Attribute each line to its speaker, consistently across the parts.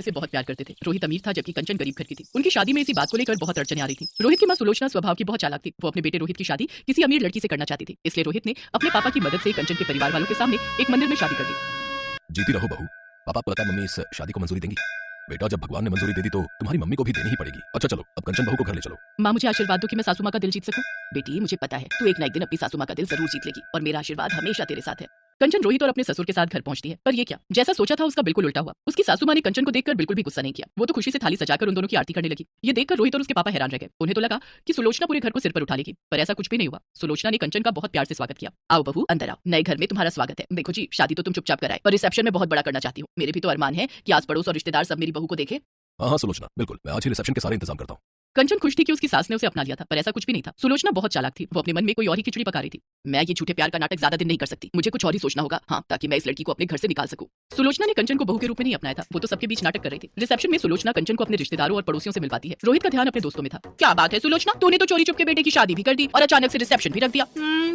Speaker 1: से बहुत प्यार करते थे। रोहित अमीर था जबकि कंचन गरीब घर की थी। उनकी शादी में इसी बात को लेकर बहुत अड़चनें आ रही थी। रोहित की मां सुलोचना स्वभाव की बहुत चालाक थी। वो अपने बेटे रोहित की शादी किसी अमीर लड़की से करना चाहती थी। इसलिए रोहित ने अपने पापा की मदद से कंचन के परिवार वालों के सामने एक मंदिर में शादी कर दी।
Speaker 2: जीती रहो बहू। पापा को पता है मम्मी इस शादी को मंजूरी देंगी। बेटा जब भगवान ने मंजूरी दे दी तो तुम्हारी मम्मी को भी देनी ही पड़ेगी। अच्छा चलो अब कंचन बहू को घर ले चलो।
Speaker 1: माँ मुझे आशीर्वाद दो कि मैं सासू माँ का दिल जीत सकूं। बेटी मुझे पता है तू एक ना एक दिन अपनी सासू माँ का दिल जरूर जीत लेगी और मेरा आशीर्वाद हमेशा तेरे साथ है। कंचन रोहित और अपने ससुर के साथ घर पहुंचती है, पर ये क्या, जैसा सोचा था उसका बिल्कुल उल्टा हुआ। उसकी सासू माँ ने कंचन को देखकर बिल्कुल भी गुस्सा नहीं किया। वो तो खुशी से थाली सजाकर उन दोनों की आरती करने लगी। ये देखकर रोहित और उसके पापा हैरान रह गए। उन्हें तो लगा कि सुलोचना पूरे घर को सिर पर उठा लेगी, पर ऐसा कुछ भी नहीं हुआ। सुलोचना ने कंचन का बहुत प्यार से स्वागत किया। आओ बहू अंदर आओ, नए घर में तुम्हारा स्वागत है। देखो जी शादी तो तुम चुपचाप कराए, पर रिसेप्शन में बहुत बड़ा करना चाहती हूँ। मेरे भी तो अरमान है कि आस पड़ोस और रिश्तेदार सब मेरी बहू को देखे।
Speaker 2: हाँ सुलोचना बिल्कुल, मैं आज ही रिसेप्शन के सारे इंतजाम करता हूँ।
Speaker 1: कंचन खुश थी कि उसकी सास ने उसे अपना लिया था, पर ऐसा कुछ भी नहीं था। सुलोचना बहुत चालाक थी। वो अपने मन में कोई और ही खिचड़ी पका रही थी। मैं ये झूठे प्यार का नाटक ज्यादा दिन नहीं कर सकती, मुझे कुछ और ही सोचना होगा। हाँ, ताकि मैं इस लड़की को अपने घर से निकाल सकूं। सुलोचना ने कंचन को बहू के रूप में नहीं अपनाया था, वो तो सबके बीच नाटक कर रही थी। रिसेप्शन में सुलोचना कंचन को अपने रिश्तेदारों और पड़ोसियों से मिलवाती है। रोहित का ध्यान अपने दोस्तों में था। क्या बात है सुलोचना, तूने तो चोरी चुपके बेटे की शादी भी कर दी और अचानक से रिसेप्शन भी रख दिया।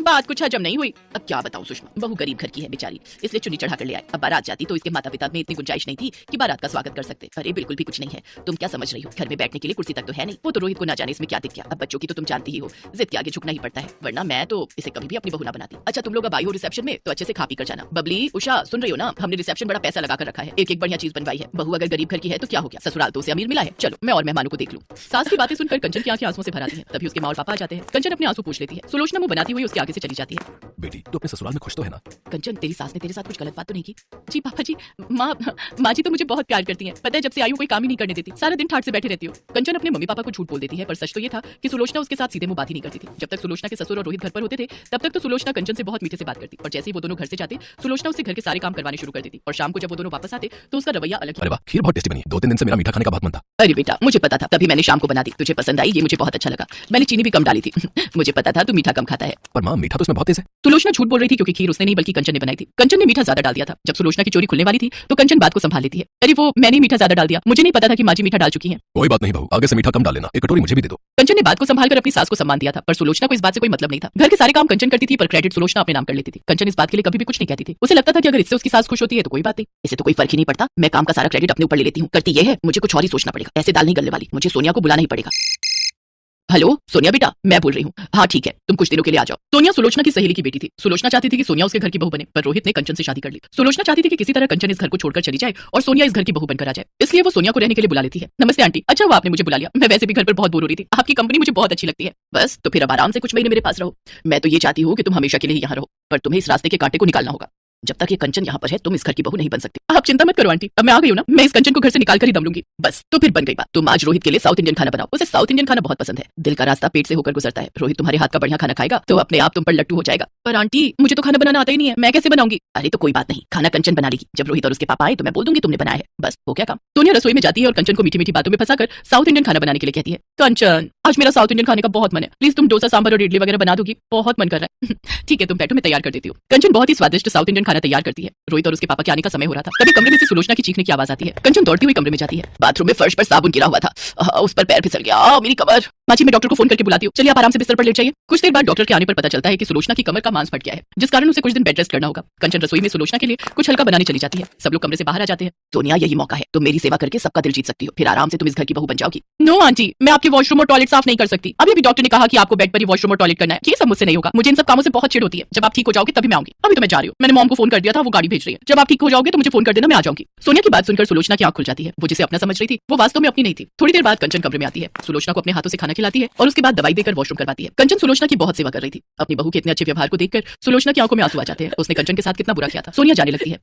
Speaker 1: बात कुछ हजम नहीं हुई। अब क्या बताऊं सुषमा, बहू गरीब घर की है बेचारी, इसलिए चुन्नी चढ़ा कर ले आए। अब बारात जाती तो इसके माता पिता में इतनी गुंजाइश नहीं थी कि बारात का स्वागत कर सकते। अरे बिल्कुल भी कुछ नहीं है, तुम क्या समझ रही हो, घर में बैठने के लिए कुर्सी तक तो है नहीं। वो तो रोहित को ना जाने इसमें क्या दिख गया। अब बच्चों की तो तुम जानती ही हो, जिद के आगे झुकना ही पड़ता है, वरना मैं तो इसे कभी भी अपनी बहू ना बनाती। अच्छा तुम लोग अब आई हो रिसेप्शन में तो अच्छे से खा पी कर जाना। बबली उषा सुन रही हो ना, हमने रिसेप्शन बड़ा पैसा लगा कर रखा है, एक एक बढ़िया चीज बनवाई है। बहू अगर गरीब घर की है तो क्या हो गया, ससुराल तो उसे अमीर मिला है। चलो मैं और मेहमानों को देख लूं। सास की बातें सुनकर कंचन की आंखें आंसुओं से भर आती हैं। तभी उसके माँ और पापा आ जाते हैं। कंचन अपने आंसू पूछ लेती है। सुलोचना मुंह बनाती हुई उसके आगे से चली जाती है।
Speaker 2: बेटी तो अपने ससुराल में खुश तो है ना?
Speaker 1: कंचन तेरी सास ने तेरे साथ कुछ गलत बात तो नहीं की? जी पापा जी, माँ जी तो मुझे बहुत प्यार करती हैं। पता है जब से आई हूँ कोई काम ही नहीं करने देती, सारा दिन ठाट से बैठे रहती हूँ। कंचन अपने मम्मी पापा को झूठ बोल देती है, पर सच तो ये था कि सुलोचना उसके साथ सीधे मुंह बात ही नहीं करती थी। जब तक सुलोचना के ससुर और रोहित घर पर होते थे तब तक तो सुलोचना कंचन से बहुत मीठे से बात करती, और जैसे ही वो दोनों घर से जाते सुलोचना उससे घर के सारे काम करवाने शुरू कर देती। और शाम को जब वो दोनों वापस आते तो उसका रवैया अलग ही।
Speaker 2: अरे वाह, खीर बहुत टेस्टी बनी है। 2-3 दिन से मेरा मीठा खाने का बहुत मन था।
Speaker 1: अरे बेटा मुझे पता था, तभी मैंने शाम को बना दी। तुझे पसंद आई, ये मुझे बहुत अच्छा लगा। मैंने चीनी भी कम डाली थी। मुझे पता था तू मीठा कम खाता है।
Speaker 2: पर माँ मीठा तो इसमें बहुत तेज है।
Speaker 1: सुलोचना झूठ बोल रही थी क्योंकि खीर उसने नहीं बल्कि कंचन ने बनाई थी। कंचन ने मीठा ज्यादा डाल दिया था। जब सुलोचना की चोरी खुलने वाली थी तो कंचन बात को संभाल लेती है। अरे वो मैंने मीठा ज्यादा डाल दिया, मुझे नहीं पता था कि माँ जी मीठा डाल चुकी है।
Speaker 2: कोई बात नहीं बहू, आगे से मीठा कम डाल लेना। एक कटोरी मुझे भी दे दो।
Speaker 1: कंचन ने बात को संभालकर अपनी सास को सम्मान दिया था, पर सुलोचना को इस बात से कोई मतलब नहीं था। घर के सारे काम कंचन करती थी पर क्रेडिट सुलोचना अपने नाम कर लेती थी। कंचन इस बात के लिए कभी भी कुछ नहीं कहती थी। उसे लगता था कि अगर इससे उसकी सास खुश होती है तो कोई बात नहीं, इसे तो कोई फर्क ही नहीं पड़ता। मैं काम का सारा क्रेडिट अपने ऊपर ले लेती हूँ। करती ये है, मुझे कुछ और ही सोचना पड़ेगा। ऐसे दाल नहीं गलने वाली, मुझे सोनिया को बुलाना ही पड़ेगा। हेलो सोनिया बेटा, मैं बोल रही हूँ। हाँ ठीक है, तुम कुछ दिनों के लिए आ जाओ। सोनिया सुलोचना की सहेली की बेटी थी। सुलोचना चाहती थी कि सोनिया उसके घर की बहू बने, पर रोहित ने कंचन से शादी कर ली। सुलोचना चाहती थी कि किसी तरह कंचन इस घर को छोड़कर चली जाए और सोनिया इस घर की बहू बनकर आ जाए, इसलिए वो सोनिया को रहने के लिए बुला लेती है। नमस्ते आंटी। अच्छा वो आपने मुझे बुला लिया, मैं वैसे भी घर पर बहुत बोर हो रही थी। आपकी कंपनी मुझे बहुत अच्छी लगती है। बस तो फिर अब आराम से कुछ महीने मेरे पास रहो। मैं तो ये चाहती हूँ कि तुम हमेशा के लिए यहाँ रहो, पर तुम्हें इस रास्ते के कांटे को निकालना होगा। जब तक ये कंचन यहाँ पर है तुम इस घर की बहू नहीं बन सकती। आप चिंता मत करो आंटी, अब मैं आ गई हूँ ना, मैं इस कंचन को घर से निकाल कर ही दम लूंगी। बस तो फिर बन गई बात। तुम आज रोहित के लिए साउथ इंडियन खाना बनाओ, उसे साउथ इंडियन खाना बहुत पसंद है। दिल का रास्ता पेट से होकर गुजरता है। रोहित तुम्हारे हाथ का बढ़िया खाना खाएगा तो अपने आप तुम पर लट्टू हो जाएगा। पर आंटी मुझे तो खाना बनाना आता ही नहीं है, मैं कैसे बनाऊंगी? अरे तो कोई बात नहीं, खाना कंचन बना लेगी। जब रोहित और उसके पापा आए तो मैं बोल दूंगी तुमने बनाया है, बस हो क्या काम। सोनिया रसोई में जाती है और कंचन को मीठी मीठी बातों में फंसाकर साउथ इंडियन खाना बनाने के लिए कहती है। कंचन आज मेरा साउथ इंडियन खाने का बहुत मन है, प्लीज तुम डोसा सांभर और इडली वगैरह बना दोगी, बहुत मन कर रहा है। ठीक है तुम बैठो, मैं तैयार कर देती हूँ। कंचन बहुत ही स्वादिष्ट साउथ इंडियन खाना तैयार करती है। रोहित और उसके पापा के आने का समय हो रहा था, तभी कमरे में से सुलोचना की चीखने की आवाज आती है। कंचन दौड़ती हुई कमरे में जाती है। बाथरूम में फर्श पर साबुन गिरा हुआ था, उस पर पैर फिसल गया। मेरी कमर। माँ जी मैं डॉक्टर को फोन करके बुलाती हूँ, चलिए आप आराम से बिस्तर पर लेट जाइए। कुछ देर बाद डॉक्टर के आने पर पता चलता है कि सुलोचना की कमर का मांस फट गया है, जिस कारण उसे कुछ दिन बेड रेस्ट करना होगा। कंचन रसोई में सुलोचना के लिए कुछ हल्का बनाने चली जाती है। सब लोग कमरे से बाहर आ जाते हैं। सोनिया यही मौका है, तुम मेरी सेवा करके सबका दिल जीत सकती हो, फिर आराम से तुम इस घर की बहू बन जाओगी। नो आंटी, मैं आपके वॉशरूम और टॉयलेट साफ नहीं कर सकती। अभी भी डॉक्टर ने कहा कि आपको बेड पर ही वॉशरूम और टॉयलेट करना है। ये सब मुझसे नहीं होगा, मुझे इन सब कामों से बहुत चिढ़ होती है। जब आप ठीक हो जाओगे तभी मैं आऊंगी। अभी तो मैं जा रही हूँ, मैंने मॉम को फोन कर दिया था, वो गाड़ी भेज रही है। जब आप ठीक हो जाओगे तो मुझे फोन कर देना, मैं आ जाऊंगी। सोनिया की बात सुनकर सुलोचना की आंख खुल जाती है। वो जिसे अपना समझ रही थी वो वास्तव में अपनी नहीं थी। थोड़ी देर बाद कंचन कमरे में आती है, सुलोचना को अपने हाथों से खाना खिलाती है और उसके बाद दवाई देकर वॉशरूम करवाती है। कंचन सुलोचना की बहुत सेवा कर रही थी। अपनी बहू के इतने अच्छे व्यवहार को देखकर सुलोचना की आंखों में आंसू आ जाते हैं। उसने कंचन के साथ कितना बुरा किया था। सोनिया जाने लगती है।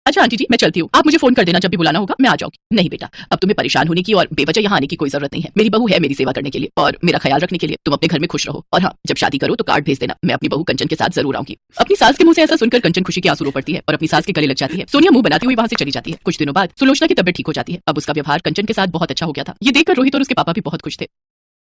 Speaker 1: अच्छा आंटी जी मैं चलती हूँ, आप मुझे फोन कर देना जब भी बुलाना होगा, मैं आ जाऊंगी। नहीं बेटा, अब तुम्हें परेशान होने की और बेवजह यहाँ आने की कोई जरूरत नहीं है। मेरी बहू है मेरी सेवा करने के लिए और मेरा ख्याल रखने के लिए। तुम अपने घर में खुश रहो और हाँ जब शादी करो तो कार्ड भेज देना, मैं अपनी बहू कंचन के साथ जरूर आऊंगी। अपनी सास के मुंह से ऐसा सुनकर कंचन खुशी के आंसू रो पड़ती है और अपनी सास के गले लग जाती है। सोनिया मुंह बनाती हुई वहां से चली जाती है। कुछ दिनों बाद सुलोचना की तबीयत ठीक हो जाती है। अब उसका व्यवहार कंचन के साथ बहुत अच्छा हो गया था। ये देखकर रोहित और उसके पापा भी बहुत खुश थे।